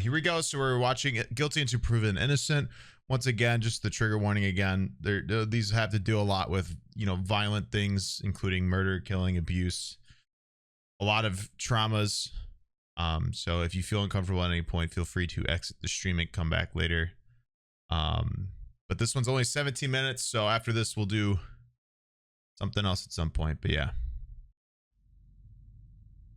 here we go. So we're watching Guilty Until Proven Innocent. Once again, just the trigger warning again. These have to do a lot with, you know, violent things, including murder, killing, abuse, a lot of traumas. So if you feel uncomfortable at any point, feel free to exit the stream and come back later. But this one's only 17 minutes, so after this we'll do something else at some point. But yeah.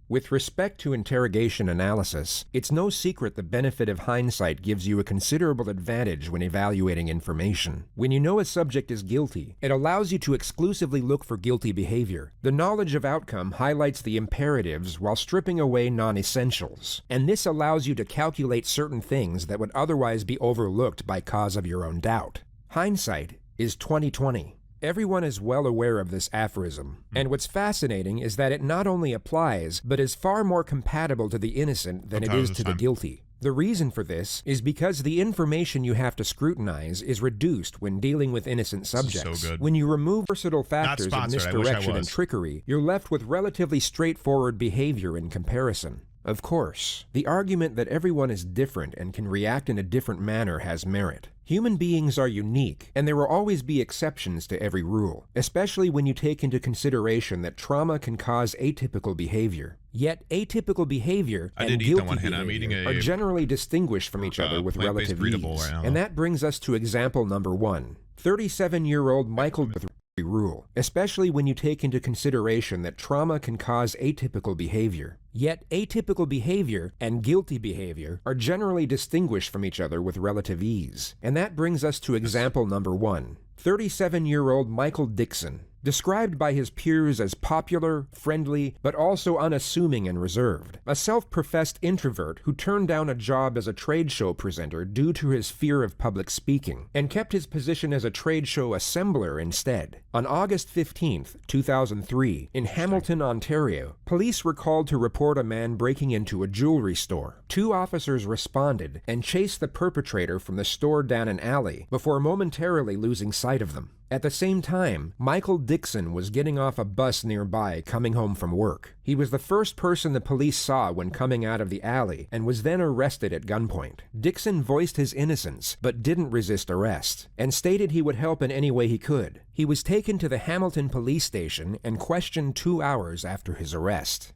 With respect to interrogation analysis, it's no secret the benefit of hindsight gives you a considerable advantage when evaluating information. When you know a subject is guilty, it allows you to exclusively look for guilty behavior. The knowledge of outcome highlights the imperatives while stripping away non-essentials, and this allows you to calculate certain things that would otherwise be overlooked by cause of your own doubt. Hindsight is 20/20. Everyone is well aware of this aphorism, and what's fascinating is that it not only applies, but is far more compatible to the innocent than it is to the guilty. The reason for this is because the information you have to scrutinize is reduced when dealing with innocent subjects. So good. When you remove versatile factors of misdirection and trickery, you're left with relatively straightforward behavior in comparison. Of course, the argument that everyone is different and can react in a different manner has merit. Human beings are unique, and there will always be exceptions to every rule, especially when you take into consideration that trauma can cause atypical behavior. Yet, atypical behavior and guilty behavior are generally distinguished from each other with relative ease. And that brings us to example number 1. 37-year-old Michael rule, especially when you take into consideration that trauma can cause atypical behavior. Yet, atypical behavior and guilty behavior are generally distinguished from each other with relative ease. And that brings us to example number 1. 37-year-old Michael Dixon, described by his peers as popular, friendly, but also unassuming and reserved. A self-professed introvert who turned down a job as a trade show presenter due to his fear of public speaking, and kept his position as a trade show assembler instead. On August 15, 2003, in Hamilton, Ontario, police were called to report a man breaking into a jewelry store. 2 officers responded and chased the perpetrator from the store down an alley before momentarily losing sight of them. At the same time, Michael Dixon was getting off a bus nearby coming home from work. He was the first person the police saw when coming out of the alley and was then arrested at gunpoint. Dixon voiced his innocence but didn't resist arrest and stated he would help in any way he could. He was taken to the Hamilton police station and questioned 2 hours after his arrest.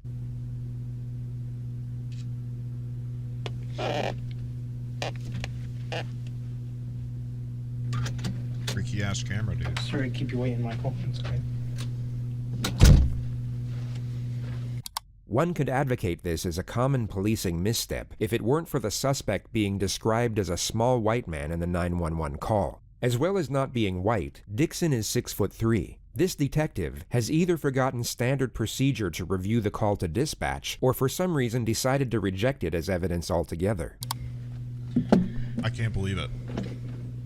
Freaky ass camera, dude. Sorry to keep you waiting, Michael. That's okay. One could advocate this as a common policing misstep if it weren't for the suspect being described as a small white man in the 911 call. As well as not being white, Dixon is 6'3". This detective has either forgotten standard procedure to review the call to dispatch, or for some reason decided to reject it as evidence altogether. I can't believe it.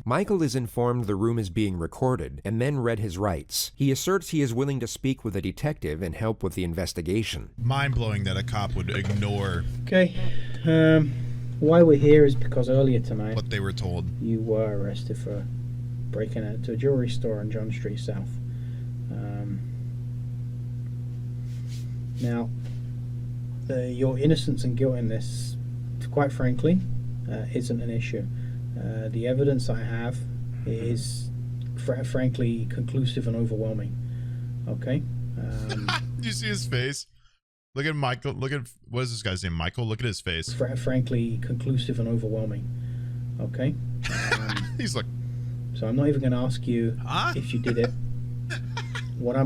Michael is informed the room is being recorded and then read his rights. He asserts he is willing to speak with a detective and help with the investigation. Mind-blowing that a cop would ignore... Okay, why we're here is because earlier tonight... what they were told. You were arrested for breaking into a jewelry store on John Street South. Now, your innocence and guilt in this, quite frankly, isn't an issue. The evidence I have is, frankly, conclusive and overwhelming. Okay? You see his face? Look at Michael. Look at, what is this guy's name? Michael? Look at his face. Frankly, conclusive and overwhelming. Okay? He's like... So I'm not even going to ask you if you did it. What I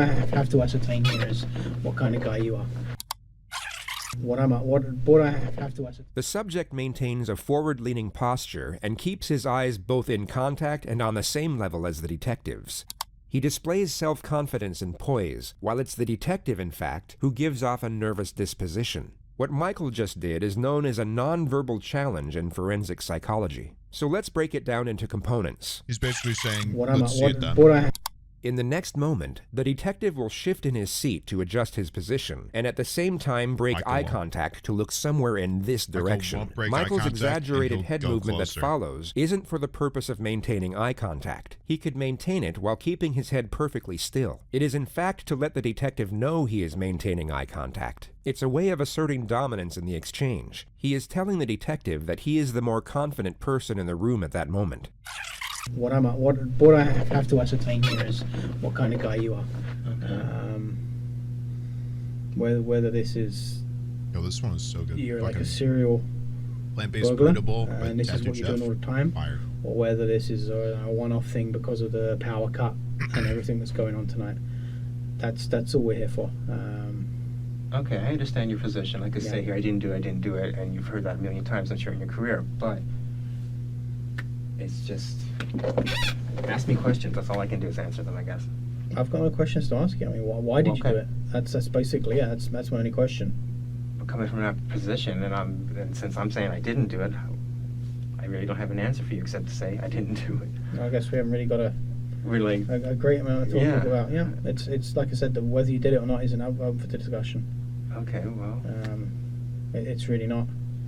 have to ascertain here is what kind of guy you are. The subject maintains a forward-leaning posture and keeps his eyes both in contact and on the same level as the detective's. He displays self-confidence and poise, while it's the detective, in fact, who gives off a nervous disposition. What Michael just did is known as a non-verbal challenge in forensic psychology. So let's break it down into components. He's basically saying, what In the next moment, the detective will shift in his seat to adjust his position, and at the same time break eye contact to look somewhere in this direction. Michael's exaggerated head movement that follows isn't for the purpose of maintaining eye contact. He could maintain it while keeping his head perfectly still. It is in fact to let the detective know he is maintaining eye contact. It's a way of asserting dominance in the exchange. He is telling the detective that he is the more confident person in the room at that moment. What I have to ascertain here is what kind of guy you are. Whether this is... Yo, this one is so good. You're like a serial plant-based burglar, and this is what you're doing all the time. Or whether this is a one-off thing because of the power cut and everything that's going on tonight. That's all we're here for. Okay, I understand your position. Like I say here, I didn't do it, and you've heard that a million times, I'm sure, in your career, but it's just... Ask me questions. That's all I can do is answer them, I guess. I've got no questions to ask you. I mean, why did you do it? That's basically, that's my only question. I'm coming from that position, and since I'm saying I didn't do it, I really don't have an answer for you except to say I didn't do it. I guess we haven't really got a great amount to talk about. Yeah, it's like I said, whether you did it or not isn't up for the discussion. Okay, well, it's really not.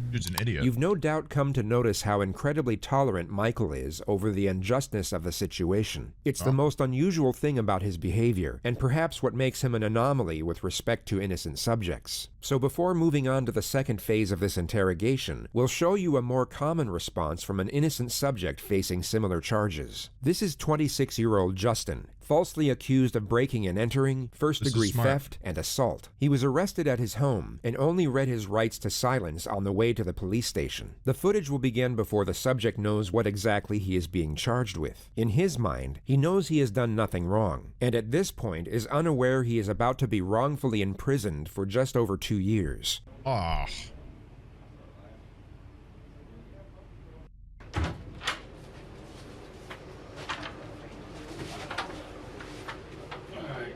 Dude's an idiot. You've no doubt come to notice how incredibly tolerant Michael is over the unjustness of the situation. It's the most unusual thing about his behavior, and perhaps what makes him an anomaly with respect to innocent subjects. So before moving on to the second phase of this interrogation, we'll show you a more common response from an innocent subject facing similar charges. This is 26-year-old Justin, falsely accused of breaking and entering, first-degree theft, and assault. He was arrested at his home and only read his rights to silence on the way to the police station. The footage will begin before the subject knows what exactly he is being charged with. In his mind, he knows he has done nothing wrong, and at this point is unaware he is about to be wrongfully imprisoned for just over 2 years. Ah.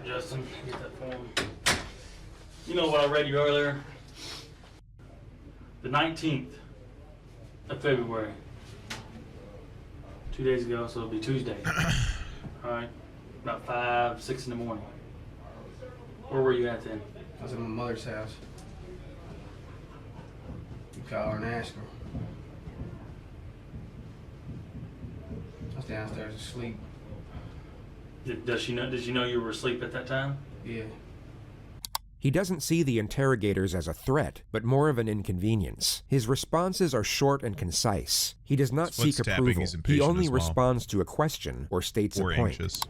Justin, get that form. You know what I read you earlier? The 19th of February. 2 days ago, so it'll be Tuesday. Alright, about 5, 6 in the morning. Where were you at then? I was at my mother's house. You call her and ask her. I was downstairs asleep. Did she know you were asleep at that time? Yeah. He doesn't see the interrogators as a threat, but more of an inconvenience. His responses are short and concise. He does not seek approval. He only responds to a question or states a point. Anxious.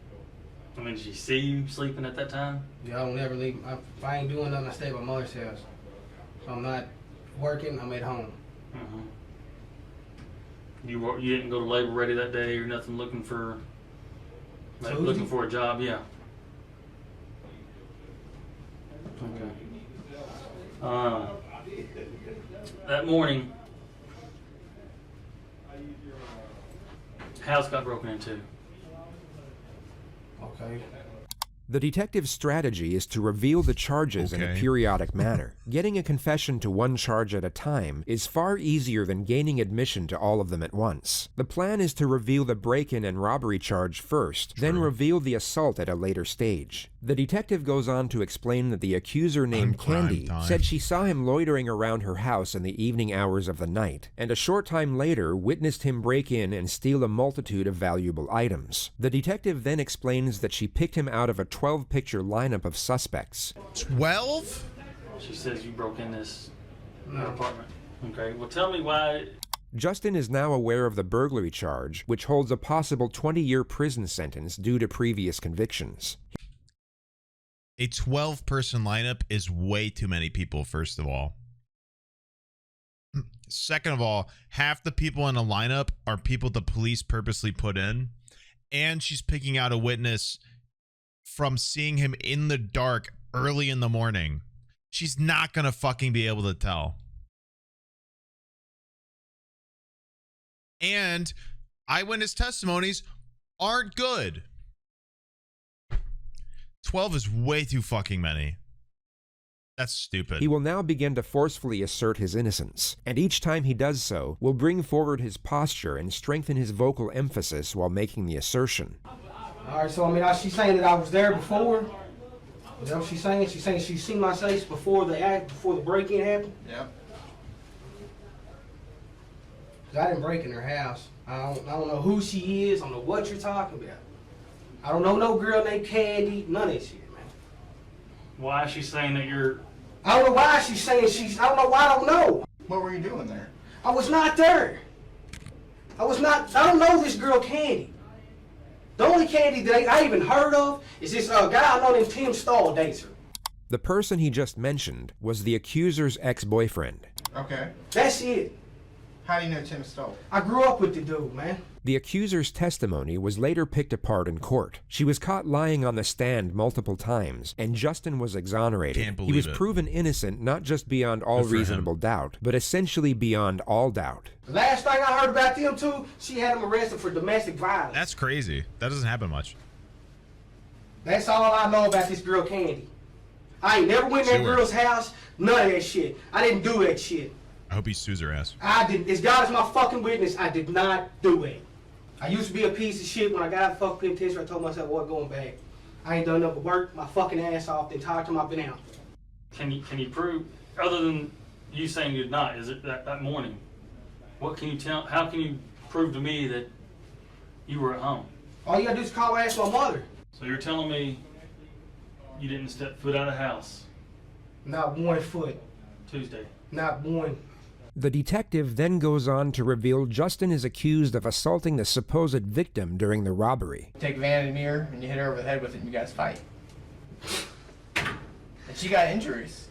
I mean, did she see you sleeping at that time? Yeah, I don't never leave. If I ain't doing nothing, I stay at my mother's house. So I'm not working, I'm at home. Mm-hmm. You didn't go to Labor Ready that day or nothing looking for... Like looking for a job, yeah. Okay. That morning, house got broken into. Okay. The detective's strategy is to reveal the charges in a periodic manner. Getting a confession to one charge at a time is far easier than gaining admission to all of them at once. The plan is to reveal the break-in and robbery charge first, then reveal the assault at a later stage. The detective goes on to explain that the accuser named Candy said she saw him loitering around her house in the evening hours of the night, and a short time later witnessed him break in and steal a multitude of valuable items. The detective then explains that she picked him out of a 12-picture lineup of suspects. 12? She says you broke in this apartment. Okay, well tell me why... Justin is now aware of the burglary charge, which holds a possible 20-year prison sentence due to previous convictions. A 12-person lineup is way too many people, first of all. Second of all, half the people in a lineup are people the police purposely put in, and she's picking out a witness from seeing him in the dark early in the morning. She's not gonna fucking be able to tell. And eyewitness testimonies aren't good. 12 is way too fucking many. That's stupid. He will now begin to forcefully assert his innocence, and each time he does so, will bring forward his posture and strengthen his vocal emphasis while making the assertion. All right, so I mean, she's saying that I was there before. Is that what she's saying? She's saying she's seen my face before the break-in happened? Yep. I didn't break in her house. I don't know who she is. I don't know what you're talking about. I don't know no girl named Candy. None of that shit, man. Why is she saying that you're... I don't know why she's saying she's... I don't know why. I don't know. What were you doing there? I was not there. I don't know this girl Candy. The only Candy that I even heard of is this guy I know named Tim Stahl dates her. The person he just mentioned was the accuser's ex-boyfriend. Okay. That's it. How do you know Tim Stahl? I grew up with the dude, man. The accuser's testimony was later picked apart in court. She was caught lying on the stand multiple times, and Justin was exonerated. Can't believe he was it. proven innocent not just beyond all reasonable doubt, but essentially beyond all doubt. The last thing I heard about them two, she had him arrested for domestic violence. That's crazy. That doesn't happen much. That's all I know about this girl Candy. I ain't never went in that girl's house, none of that shit. I didn't do that shit. I hope he sues her ass. I did. As God is my fucking witness, I did not do it. I used to be a piece of shit. When I got out of the fucking penitentiary, I told myself, "What, going back? I ain't done nothing but work my fucking ass off the entire time I've been out." Can you prove, other than you saying you did not, is it that morning? What can you tell? How can you prove to me that you were at home? All you gotta do is call and ask my mother. So you're telling me you didn't step foot out of the house Not 1 foot. Tuesday? Not one. The detective then goes on to reveal Justin is accused of assaulting the supposed victim during the robbery. You take a vanity mirror and you hit her over the head with it and you guys fight. And she got injuries.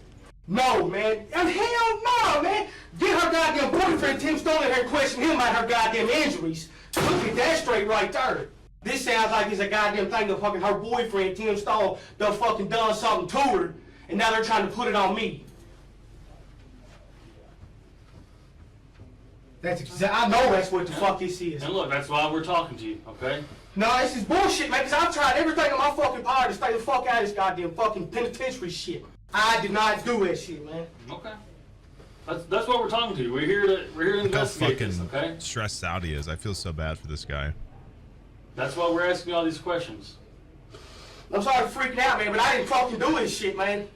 No, man. And hell no, man. Get her goddamn boyfriend, Tim Stone, in here and question him about her goddamn injuries. Look at that straight right there. This sounds like it's a goddamn thing that fucking her boyfriend, Tim Stone, done fucking done something to her, and now they're trying to put it on me. I know that's what the fuck this is. And look, that's why we're talking to you, okay? No, this is bullshit, man, because I've tried everything in my fucking power to stay the fuck out of this goddamn fucking penitentiary shit. I did not do that shit, man. Okay. That's what we're talking to. We're here to investigate this, How okay? fucking stressed out he is. I feel so bad for this guy. That's why we're asking all these questions. I'm sorry for freaking out, man, but I didn't fucking do this shit, man.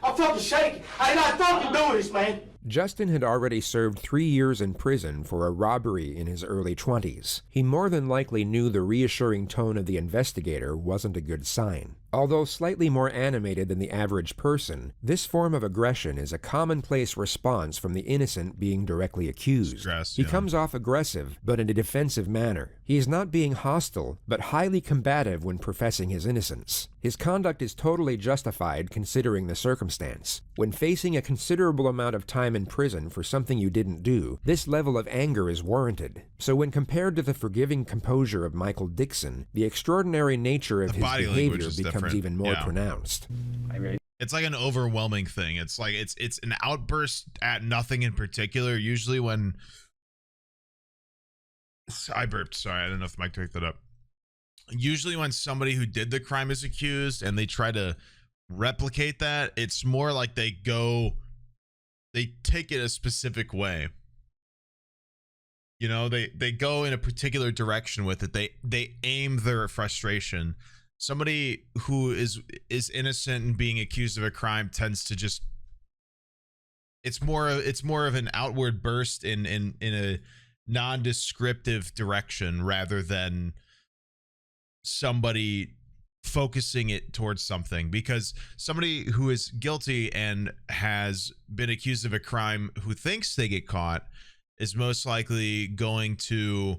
I'm fucking shaking. I did not fucking do this, man. Justin had already served 3 years in prison for a robbery in his early 20s. He more than likely knew the reassuring tone of the investigator wasn't a good sign. Although slightly more animated than the average person, this form of aggression is a commonplace response from the innocent being directly accused. Stress, He yeah. comes off aggressive, but in a defensive manner. He is not being hostile, but highly combative when professing his innocence. His conduct is totally justified considering the circumstance. When facing a considerable amount of time in prison for something you didn't do, this level of anger is warranted. So when compared to the forgiving composure of Michael Dixon, the extraordinary nature of his behavior becomes even more pronounced. It's like an overwhelming thing. It's like it's an outburst at nothing in particular. Usually when I burped, sorry, I don't know if Mike picked that up. Usually when somebody who did the crime is accused and they try to replicate that, it's more like they take it a specific way. You know, they go in a particular direction with it. They aim their frustration. Somebody who is innocent and being accused of a crime tends to just it's more of an outward burst in a non-descriptive direction rather than somebody focusing it towards something, because somebody who is guilty and has been accused of a crime who thinks they get caught is most likely going to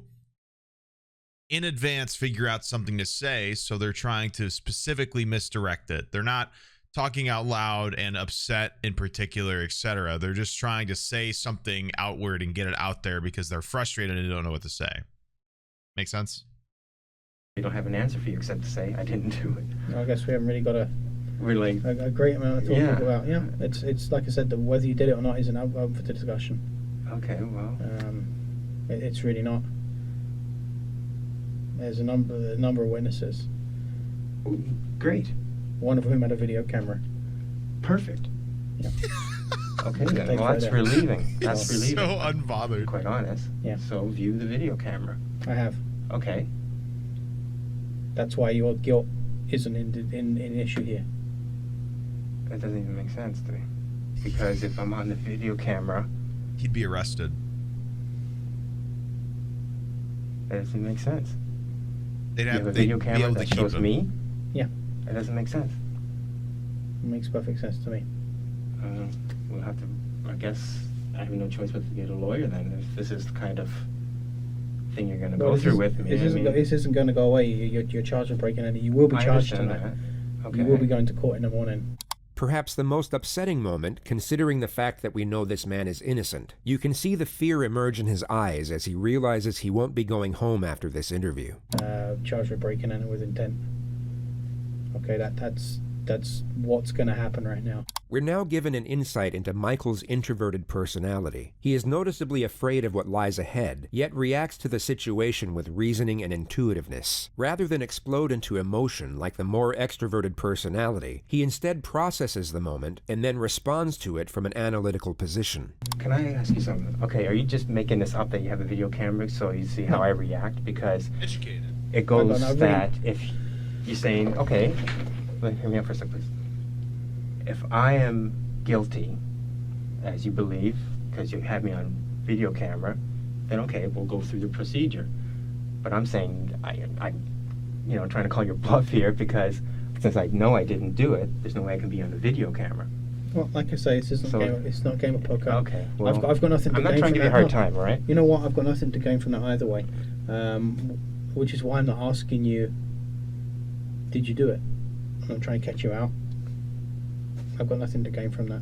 in advance figure out something to say, so they're trying to specifically misdirect it. They're not talking out loud and upset in particular, etc. They're just trying to say something outward and get it out there because they're frustrated and don't know what to say. Make sense? We don't have an answer for you except to say I didn't do it. I guess we haven't really got a great amount of talking about. Yeah, it's like I said, whether you did it or not isn't up for the discussion. Okay, well, it's really not. There's a number of witnesses. Great. One of whom had a video camera. Perfect. Yeah. Okay, then. Well, that's relieving. That's relieving. So unbothered. Quite honest. Yeah. So view the video camera. I have. Okay. That's why your guilt isn't in issue here. That doesn't even make sense to me. Because if I'm on the video camera, he'd be arrested. That doesn't make sense. They'd have a video camera that shows me? Yeah. That doesn't make sense. It makes perfect sense to me. We'll have to, I guess, I have no choice but to get a lawyer then, if this is the kind of thing you're going to go through with me. This isn't going to go away. You're charged with breaking in. You will be charged tonight. Okay. You will be going to court in the morning. Perhaps the most upsetting moment, considering the fact that we know this man is innocent. You can see the fear emerge in his eyes as he realizes he won't be going home after this interview. Charged with breaking in with intent. Okay, that's what's going to happen right now. We're now given an insight into Michael's introverted personality. He is noticeably afraid of what lies ahead, yet reacts to the situation with reasoning and intuitiveness. Rather than explode into emotion like the more extroverted personality, he instead processes the moment and then responds to it from an analytical position. Can I ask you something? Okay, are you just making this up that you have a video camera so you see how I react? Because it goes that if you're saying, okay, hear me out for a second, please. If I am guilty, as you believe, because you have me on video camera, then okay, we'll go through the procedure. But I'm saying, I'm trying to call your bluff here, because since I know I didn't do it, there's no way I can be on the video camera. Well, like I say, it's not game of poker. Okay, well, I've got nothing to gain from that. I'm not trying to give you a hard time, all right? You know what? I've got nothing to gain from that either way. Which is why I'm not asking you, did you do it? I'm not trying to catch you out. I've got nothing to gain from that.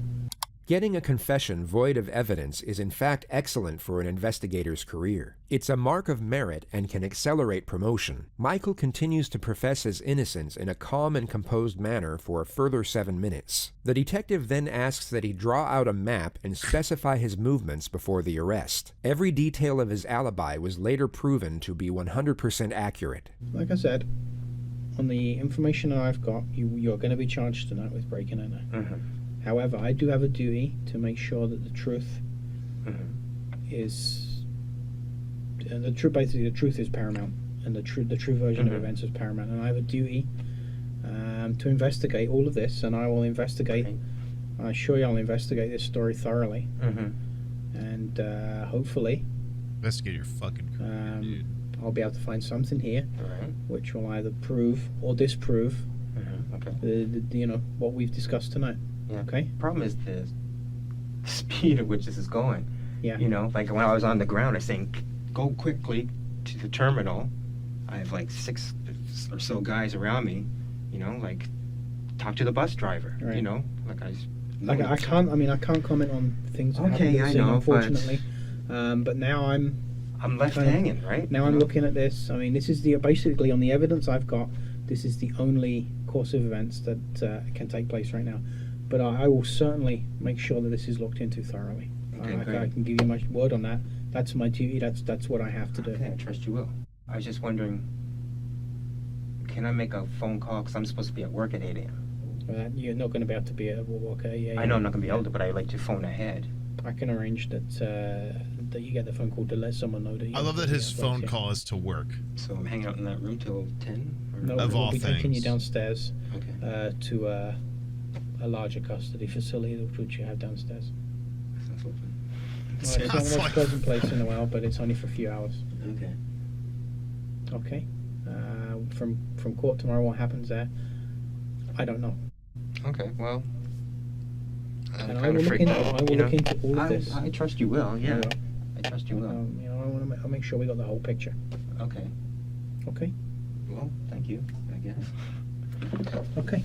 Getting a confession void of evidence is in fact excellent for an investigator's career. It's a mark of merit and can accelerate promotion. Michael continues to profess his innocence in a calm and composed manner for a further 7 minutes. The detective then asks that he draw out a map and specify his movements before the arrest. Every detail of his alibi was later proven to be 100% accurate. Like I said, on the information that I've got, you're going to be charged tonight with breaking in. However, I do have a duty to make sure that the truth is, and basically the truth is paramount, and the true version of events is paramount. And I have a duty to investigate all of this, and I will investigate. I assure you, I'll investigate this story thoroughly, and hopefully, investigate your fucking career, dude. I'll be able to find something here, which will either prove or disprove, what we've discussed tonight. Yeah. Okay. Problem is the speed at which this is going. Yeah. Like when I was on the ground, I was saying, go quickly to the terminal. I have like 6 or so guys around me. Like talk to the bus driver. Right. I can't comment on things that happen in the scene, unfortunately. But now I'm left hanging, right? Now I'm looking at this. I mean, this is basically on the evidence I've got. This is the only course of events that can take place right now. But I will certainly make sure that this is looked into thoroughly. Okay, I can give you my word on that. That's my duty. That's what I have to do. Okay, I trust you will. I was just wondering, can I make a phone call? Because I'm supposed to be at work at 8 a.m. You're not going to be able to be at work. I know I'm not going to be able to, but I like to phone ahead. I can arrange that you get the phone call to let someone know that. I love that his phone call is to work. So I'm hanging out in that room till 10? No, we'll be taking you downstairs to a larger custody facility which you have downstairs. It's not the most pleasant place in the world, but it's only for a few hours. Okay. From court tomorrow, what happens there? I don't know. Okay. Well. And I will look into all of this. I trust you will. Yeah. I trust you will. I'll make sure we got the whole picture. Okay. Okay. Well, thank you, I guess. Okay.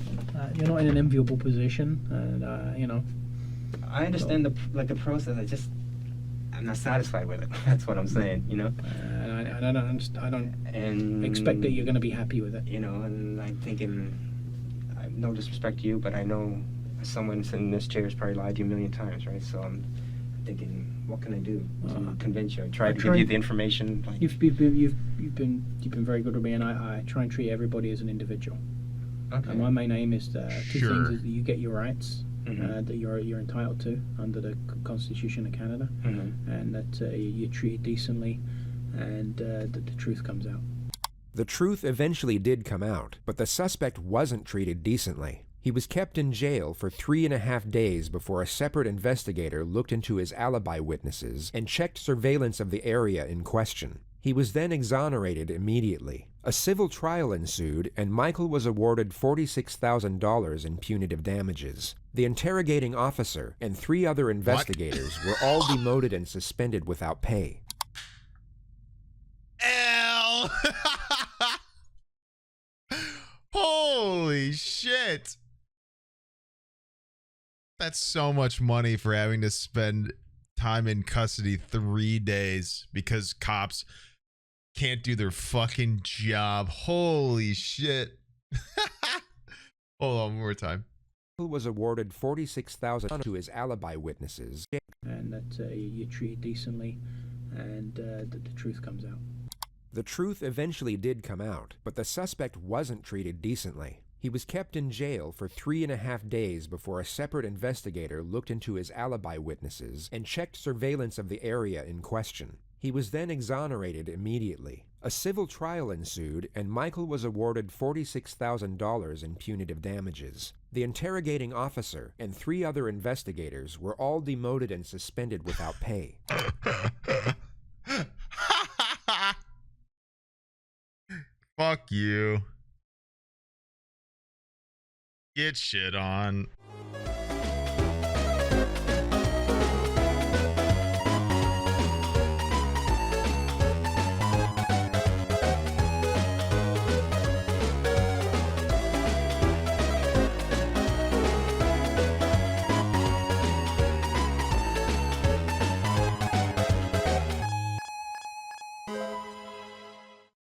You're not in an enviable position, and I understand the process. I'm not satisfied with it. That's what I'm saying. And I don't expect that you're going to be happy with it. And I'm thinking, no disrespect to you, but I know someone sitting in this chair has probably lied to you a million times, right? So I'm thinking, what can I do to convince you? I try to give you the information. You've been very good with me, and I try and treat everybody as an individual. Okay. And my main aim is two things: is that you get your rights that you're entitled to under the Constitution of Canada, and that you're treated decently, and that the truth comes out. The truth eventually did come out, but the suspect wasn't treated decently. He was kept in jail for 3.5 days before a separate investigator looked into his alibi witnesses and checked surveillance of the area in question. He was then exonerated immediately. A civil trial ensued, and Michael was awarded $46,000 in punitive damages. The interrogating officer and 3 other investigators were all demoted and suspended without pay. L. Holy shit. That's so much money for having to spend time in custody 3 days because cops can't do their fucking job. Holy shit. Hold on, one more time. Michael was awarded $46,000 to his alibi witnesses. And that you're treated decently, and that the truth comes out. The truth eventually did come out, but the suspect wasn't treated decently. He was kept in jail for 3.5 days before a separate investigator looked into his alibi witnesses and checked surveillance of the area in question. He was then exonerated immediately. A civil trial ensued, and Michael was awarded $46,000 in punitive damages. The interrogating officer and 3 other investigators were all demoted and suspended without pay. Fuck you. Get shit on.